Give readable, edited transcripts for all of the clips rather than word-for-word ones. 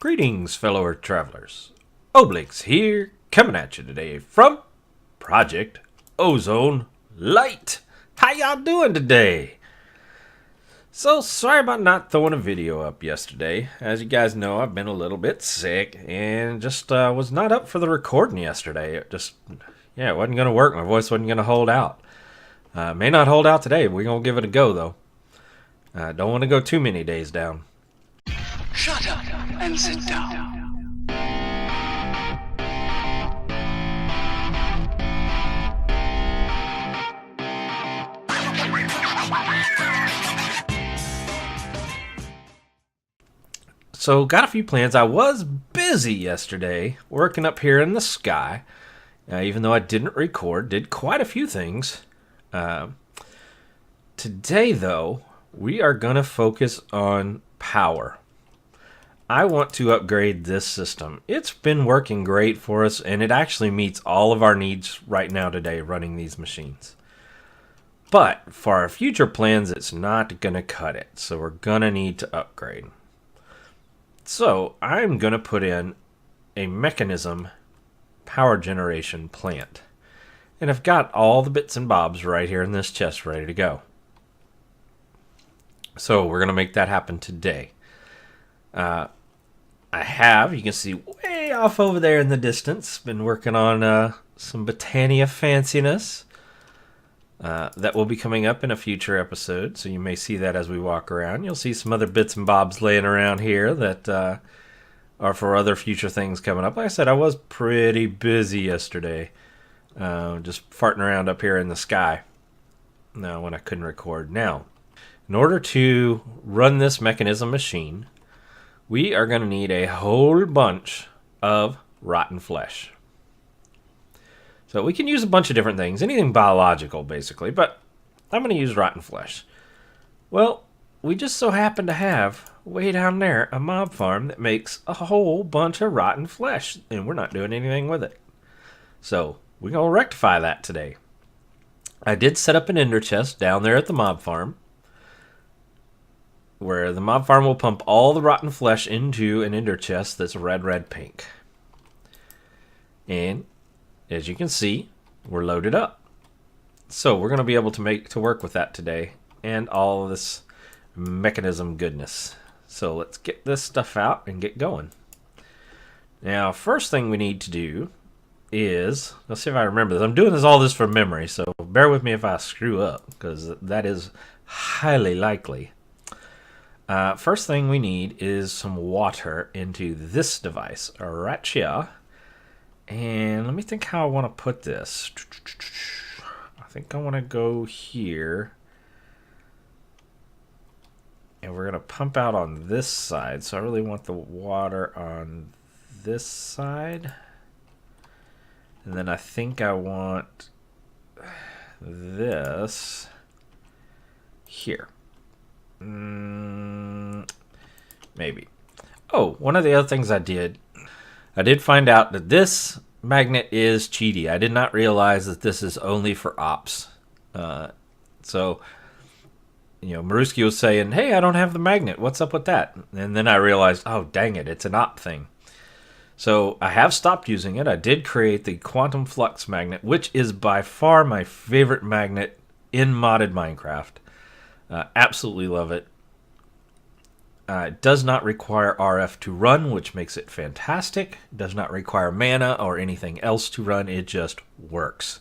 Greetings, fellow Earth travelers. Oblyx here, coming at you today from Project Ozone Lite. How y'all doing today? So, sorry about not throwing a video up yesterday. As you guys know, I've been a little bit sick and just was not up for the recording yesterday. It wasn't going to work. My voice wasn't going to hold out. May not hold out today. We're going to give it a go, though. Don't want to go too many days down. Shut up and sit down. So, got a few plans. I was busy yesterday working up here in the sky. Even though I didn't record, did quite a few things. Today, though, we are going to focus on power. I want to upgrade this system. It's been working great for us, and it actually meets all of our needs right now today running these machines. But for our future plans, it's not going to cut it, so we're going to need to upgrade. So I'm going to put in a Mekanism power generation plant. And I've got all the bits and bobs right here in this chest ready to go. So we're going to make that happen today. You can see way off over there in the distance, been working on some Britannia fanciness. That will be coming up in a future episode, so you may see that as we walk around. You'll see some other bits and bobs laying around here that are for other future things coming up. Like I said, I was pretty busy yesterday, just farting around up here in the sky when I couldn't record. Now, in order to run this Mekanism machine, we are going to need a whole bunch of rotten flesh. So we can use a bunch of different things, anything biological basically, but I'm going to use rotten flesh. Well, we just so happen to have, way down there, a mob farm that makes a whole bunch of rotten flesh, and we're not doing anything with it. So we're going to rectify that today. I did set up an ender chest down there at the mob farm, where the mob farm will pump all the rotten flesh into an ender chest that's red, pink. And as you can see, we're loaded up. So we're going to be able to work with that today and all of this Mekanism goodness. So let's get this stuff out and get going. Now, first thing we need to do is, let's see if I remember this. I'm doing all this from memory, so bear with me if I screw up, because that is highly likely. First thing we need is some water into this device right here. And let me think how I want to put this. I think I want to go here. And we're going to pump out on this side. So I really want the water on this side. And then I think I want this here. Maybe. Oh, one of the other things I did find out that this magnet is cheaty. I did not realize that this is only for ops. Mirrusky was saying, hey, I don't have the magnet. What's up with that? And then I realized, oh, dang it, it's an op thing. So I have stopped using it. I did create the quantum flux magnet, which is by far my favorite magnet in modded Minecraft. Absolutely love it. It does not require RF to run, which makes it fantastic. It does not require mana or anything else to run. It just works.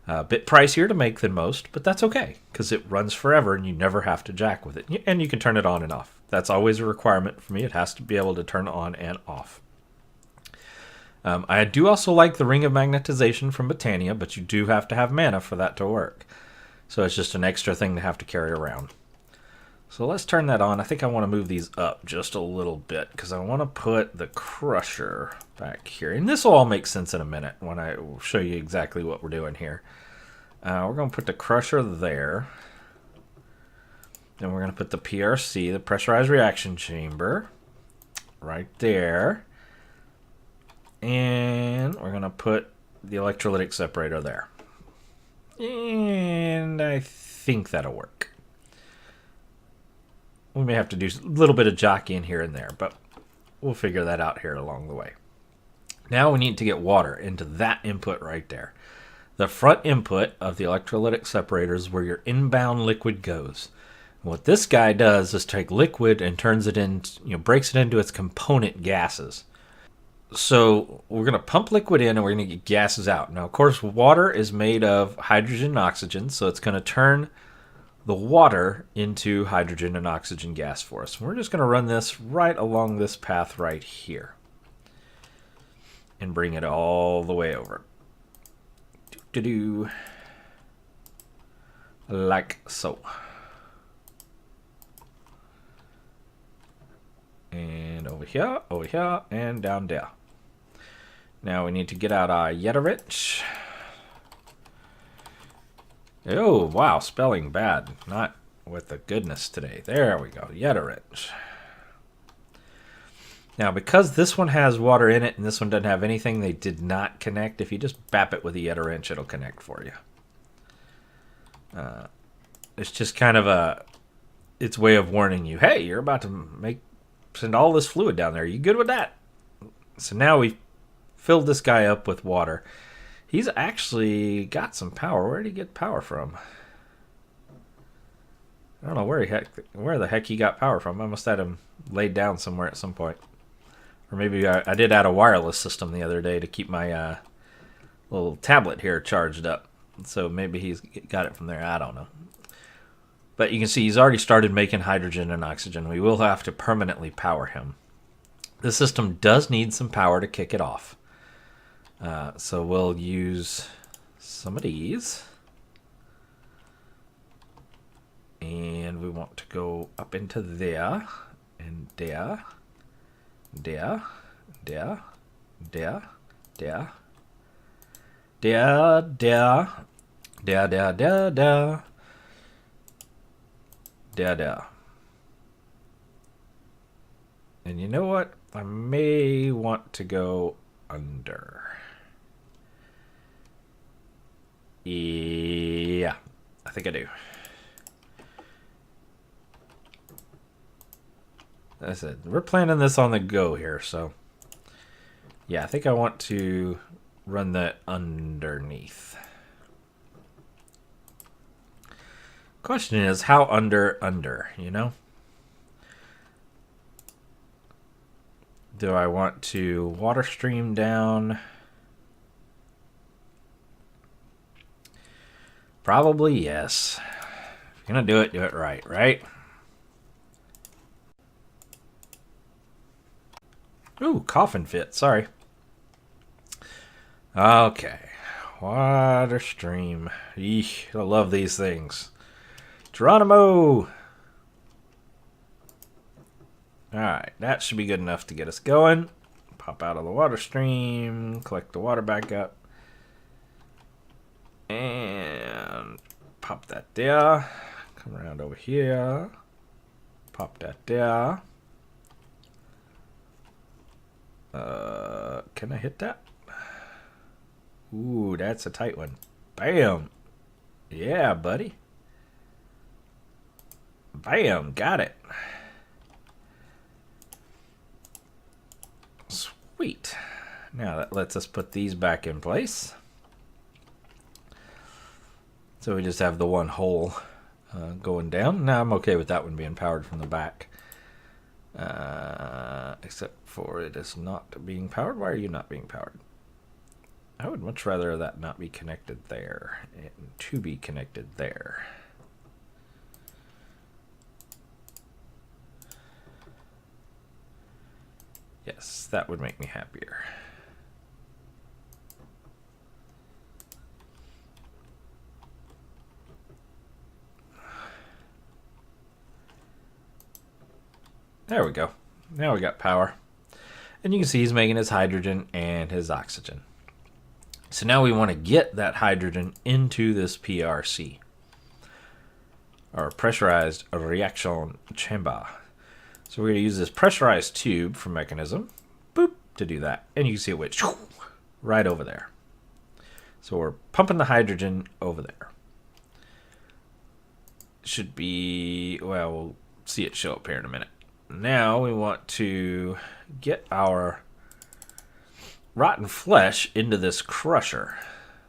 A bit pricier to make than most, but that's okay, because it runs forever and you never have to jack with it. And you can turn it on and off. That's always a requirement for me. It has to be able to turn on and off. I do also like the ring of magnetization from Britannia, but you do have to have mana for that to work. So it's just an extra thing to have to carry around. So let's turn that on. I think I want to move these up just a little bit because I want to put the crusher back here. And this will all make sense in a minute when I show you exactly what we're doing here. We're going to put the crusher there. Then we're going to put the PRC, the pressurized reaction chamber, right there. And we're going to put the electrolytic separator there. And I think that'll work. We may have to do a little bit of jockeying here and there, but we'll figure that out here along the way. Now we need to get water into that input right there. The front input of the electrolytic separator is where your inbound liquid goes. What this guy does is take liquid and turns it into, breaks it into its component gases. So we're going to pump liquid in and we're going to get gases out. Now, of course, water is made of hydrogen and oxygen, so it's going to turn the water into hydrogen and oxygen gas for us. We're just going to run this right along this path right here and bring it all the way over. Like so. And over here, and down there. Now we need to get out our Yeta wrench. Oh, wow, spelling bad. Not with the goodness today. There we go, Yeta wrench. Now, because this one has water in it and this one doesn't have anything, they did not connect. If you just bap it with a Yeta wrench, it'll connect for you. It's just kind of its way of warning you, hey, you're about to send all this fluid down there. Are you good with that? So now we've filled this guy up with water. He's actually got some power. Where did he get power from? I don't know where the heck he got power from. I must have had him laid down somewhere at some point. Or maybe I did add a wireless system the other day to keep my little tablet here charged up. So maybe he's got it from there. I don't know. But you can see he's already started making hydrogen and oxygen. We will have to permanently power him. The system does need some power to kick it off. So we'll use some of these. And we want to go up into there, and there, there, there, there, there, there, there, there, there, there, there, there, there. And you know what? I may want to go under. Yeah, I think I do. I said, we're planning this on the go here, so yeah, I think I want to run that underneath. Question is, how under, you know? Do I want to water stream down? Probably yes. If you're gonna do it right, right? Ooh, coffin fit, sorry. Okay. Water stream. Eesh, I love these things. Geronimo! Alright, that should be good enough to get us going. Pop out of the water stream, collect the water back up. And pop that there. Come around over here. Pop that there. Can I hit that? Ooh, that's a tight one. Bam! Yeah, buddy. Bam! Got it. Sweet. Now that lets us put these back in place. So we just have the one hole going down. Now I'm okay with that one being powered from the back. Except for it is not being powered. Why are you not being powered? I would much rather that not be connected there and to be connected there. Yes, that would make me happier. There we go. Now we got power. And you can see he's making his hydrogen and his oxygen. So now we want to get that hydrogen into this PRC, or pressurized reaction chamber. So we're going to use this pressurized tube from Mekanism, boop, to do that. And you can see it went right over there. So we're pumping the hydrogen over there. Should be, well, we'll see it show up here in a minute. Now we want to get our rotten flesh into this crusher.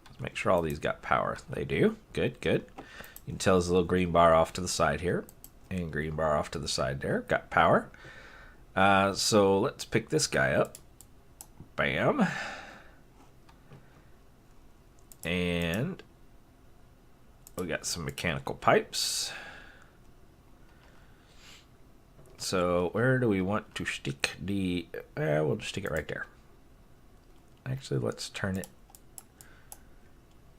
Let's make sure all these got power. They do. Good, good. You can tell there's a little green bar off to the side here. And green bar off to the side there. Got power. So let's pick this guy up. Bam. And we got some mechanical pipes. So where do we want to stick the... we'll just stick it right there. Actually, let's turn it.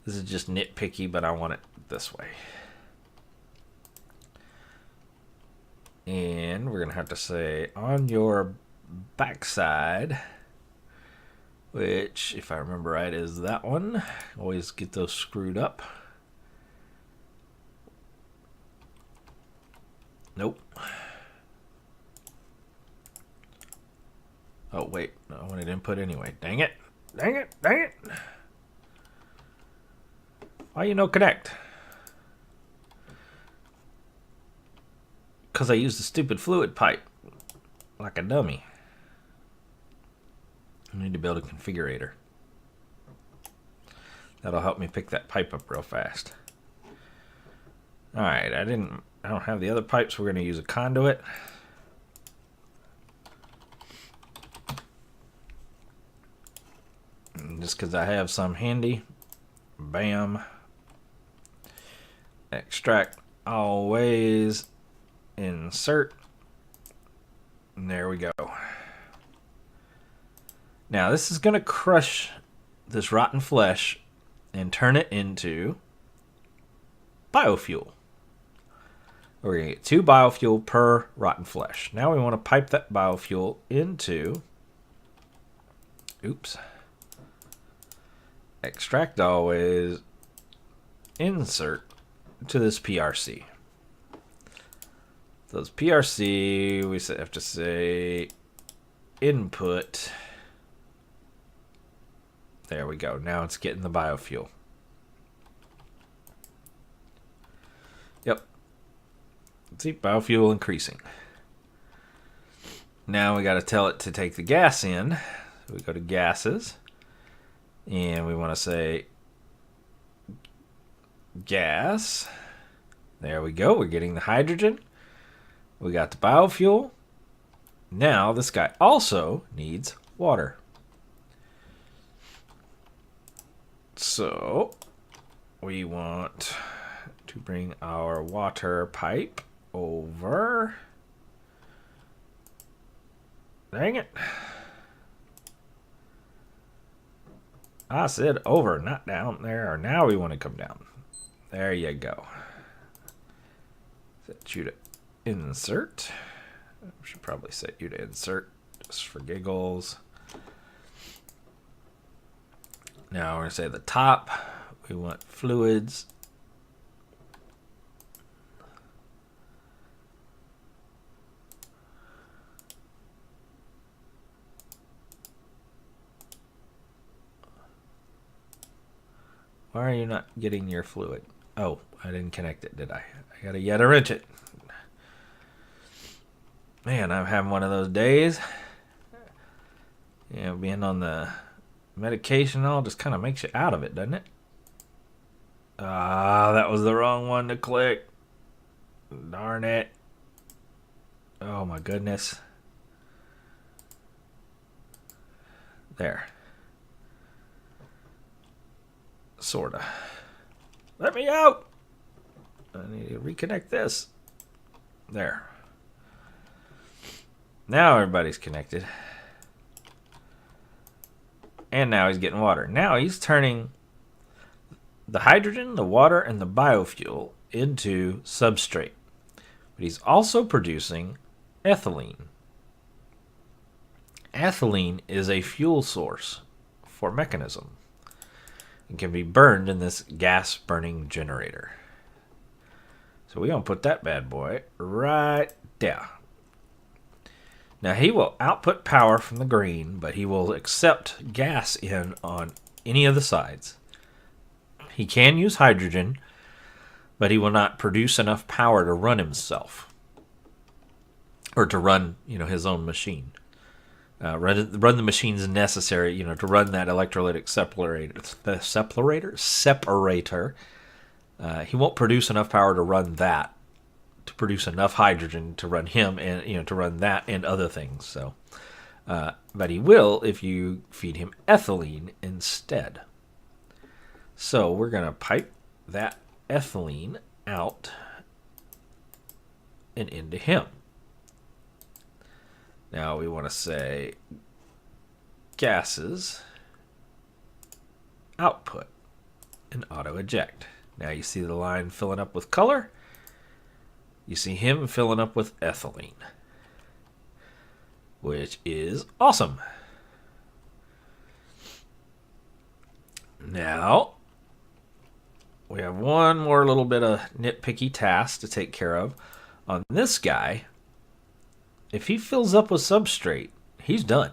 This is just nitpicky, but I want it this way. And we're going to have to say on your backside, which, if I remember right, is that one. Always get those screwed up. Nope. Oh, wait. No, I wanted input anyway. Dang it. Dang it. Dang it. Why you no connect? Because I used the stupid fluid pipe. Like a dummy. I need to build a configurator. That'll help me pick that pipe up real fast. Alright, I don't have the other pipes. We're going to use a conduit. Just because I have some handy. Bam. Extract. Always. Insert. And there we go. Now this is going to crush this rotten flesh and turn it into biofuel. We're going to get 2 biofuel per rotten flesh. Now we want to pipe that biofuel into... Oops. Extract always. Insert to this PRC. So this PRC, we have to say input. There we go. Now it's getting the biofuel. Yep. See, biofuel increasing. Now we got to tell it to take the gas in. So we go to gases. And we want to say gas. There we go. We're getting the hydrogen. We got the biofuel. Now this guy also needs water. So we want to bring our water pipe over. Dang it. I said over, not down there. Now we want to come down. There you go. Set you to insert. I should probably set you to insert just for giggles. Now we're going to say the top. We want fluids. Why are you not getting your fluid? Oh, I didn't connect it, did I? I gotta yet wrench it. Man, I'm having one of those days. You know, being on the medication and all just kind of makes you out of it, doesn't it? Ah, that was the wrong one to click. Darn it. Oh my goodness. There. Sorta. Let me out! I need to reconnect this. There. Now everybody's connected. And now he's getting water. Now he's turning the hydrogen, the water, and the biofuel into substrate. But he's also producing ethylene. Ethylene is a fuel source for Mekanism. It can be burned in this gas burning generator. So we're going to put that bad boy right there. Now he will output power from the green, but he will accept gas in on any of the sides. He can use hydrogen, but he will not produce enough power to run himself. or to run, his own machine. Run the machines necessary, to run that electrolytic separator. He won't produce enough power to run that, to produce enough hydrogen to run him, and to run that and other things. So, but he will if you feed him ethylene instead. So we're gonna pipe that ethylene out and into him. Now we want to say gases output and auto eject. Now you see the line filling up with color. You see him filling up with ethylene, which is awesome. Now we have one more little bit of nitpicky task to take care of. On this guy, if he fills up with substrate, he's done.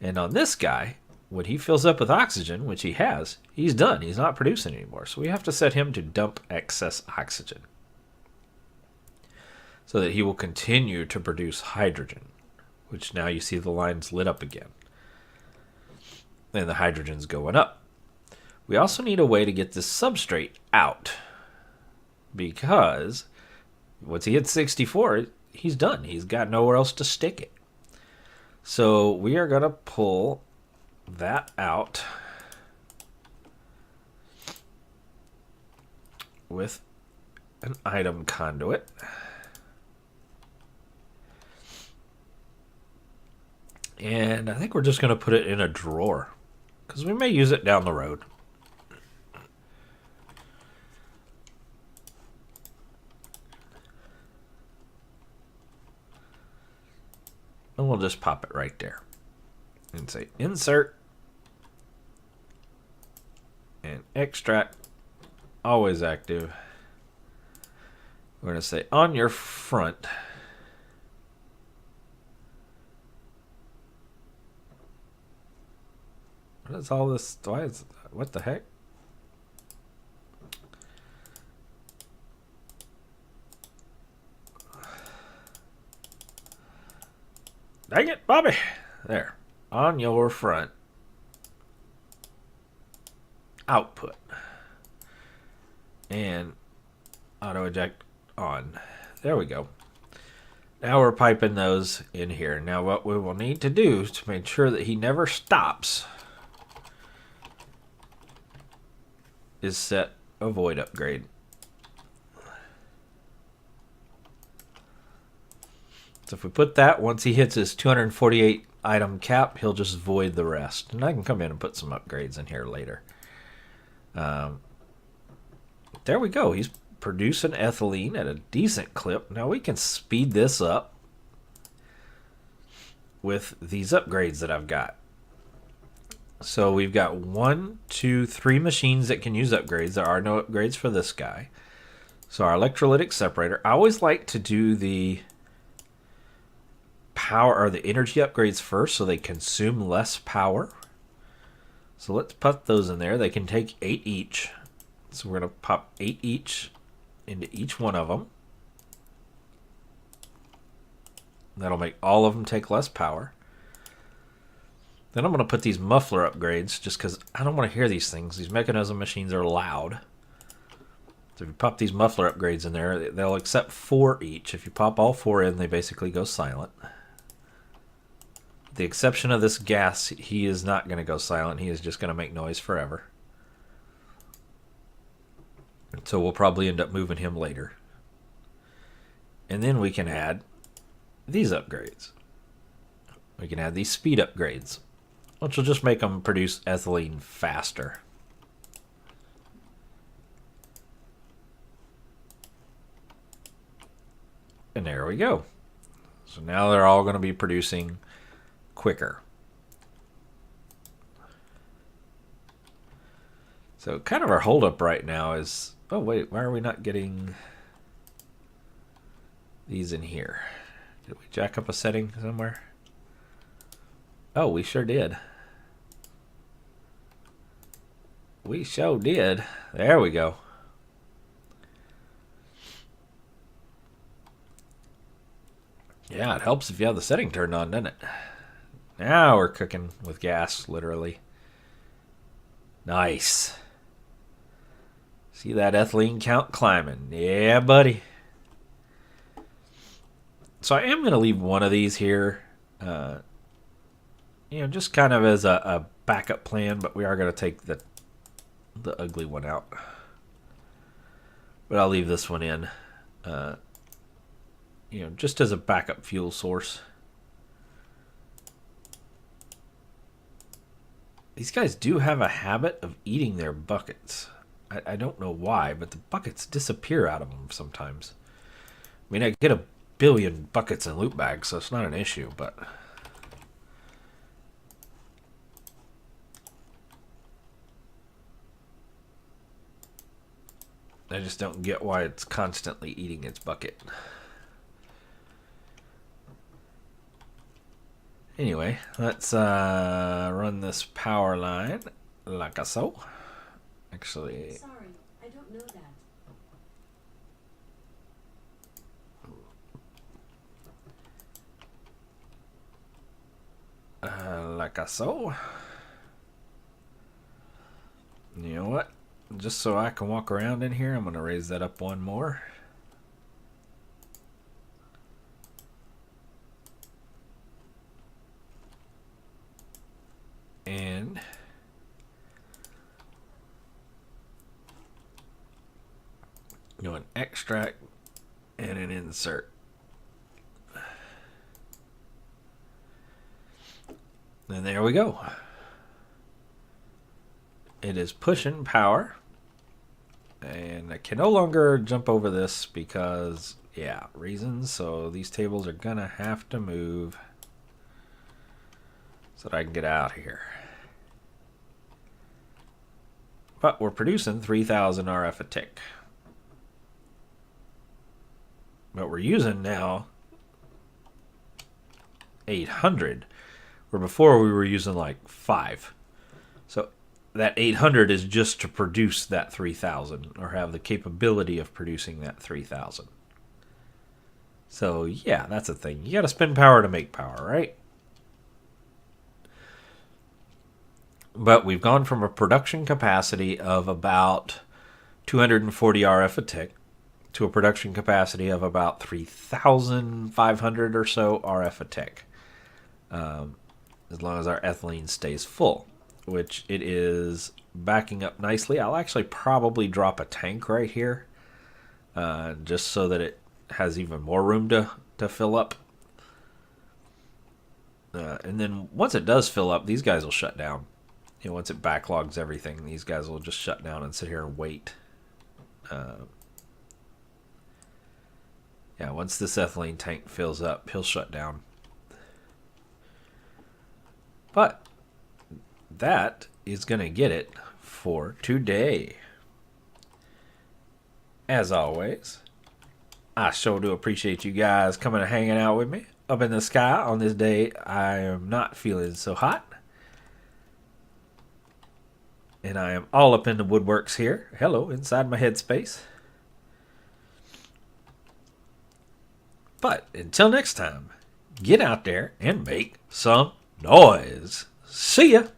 And on this guy, when he fills up with oxygen, which he has, he's done. He's not producing anymore. So we have to set him to dump excess oxygen so that he will continue to produce hydrogen, which now you see the lines lit up again. And the hydrogen's going up. We also need a way to get this substrate out, because once he hits 64, he's done. He's got nowhere else to stick it. So we are going to pull that out with an item conduit. And I think we're just going to put it in a drawer, because we may use it down the road. And we'll just pop it right there and say insert and extract, always active. We're going to say on your front. What is all this? What the heck? Dang it, Bobby! There. On your front. Output. And auto eject on. There we go. Now we're piping those in here. Now what we will need to do to make sure that he never stops is set a void upgrade. So if we put that, once he hits his 248 item cap, he'll just void the rest. And I can come in and put some upgrades in here later. There we go. He's producing ethylene at a decent clip. Now we can speed this up with these upgrades that I've got. So we've got 1, 2, 3 machines that can use upgrades. There are no upgrades for this guy. So our electrolytic separator. I always like to do the power or the energy upgrades first so they consume less power. So let's put those in there. They can take 8 each. So we're going to pop 8 each into each one of them. That'll make all of them take less power. Then I'm going to put these muffler upgrades just because I don't want to hear these things. These Mekanism machines are loud. So if you pop these muffler upgrades in there, they'll accept 4 each. If you pop all 4 in, they basically go silent. With the exception of this gas, he is not going to go silent. He is just going to make noise forever. So we'll probably end up moving him later. And then we can add these upgrades. We can add these speed upgrades, which will just make them produce ethylene faster. And there we go. So now they're all going to be producing quicker. So kind of our holdup right now is, oh wait, why are we not getting these in here? Did we jack up a setting somewhere? Oh, we sure did. We sure did. There we go. Yeah, it helps if you have the setting turned on, doesn't it? Now we're cooking with gas, literally. Nice. See that ethylene count climbing. Yeah, buddy. So I am going to leave one of these here. Just kind of as a backup plan, but we are going to take the ugly one out. But I'll leave this one in. Just as a backup fuel source. These guys do have a habit of eating their buckets. I don't know why, but the buckets disappear out of them sometimes. I mean, I get a billion buckets in loot bags, so it's not an issue, but... I just don't get why it's constantly eating its bucket. Anyway, let's run this power line like so. Actually, sorry, I don't know that. like so. You know what? Just so I can walk around in here, I'm going to raise that up one more. And an extract and an insert. And there we go. It is pushing power. And I can no longer jump over this because, yeah, reasons. So these tables are going to have to move so that I can get out of here. But we're producing 3000 RF a tick. But we're using now 800, where before we were using like 5. So that 800 is just to produce that 3000, or have the capability of producing that 3000. So yeah, that's a thing. You got to spend power to make power, right? But we've gone from a production capacity of about 240 RF a tick to a production capacity of about 3,500 or so RF a tick. As long as our ethylene stays full, which it is backing up nicely. I'll actually probably drop a tank right here, just so that it has even more room to fill up. And then once it does fill up, these guys will shut down. Once it backlogs everything, these guys will just shut down and sit here and wait. Yeah, once this ethylene tank fills up, he'll shut down. But that is going to get it for today. As always, I sure do appreciate you guys coming and hanging out with me up in the sky on this day I am not feeling so hot. And I am all up in the woodworks here. Hello, inside my headspace. But until next time, get out there and make some noise. See ya!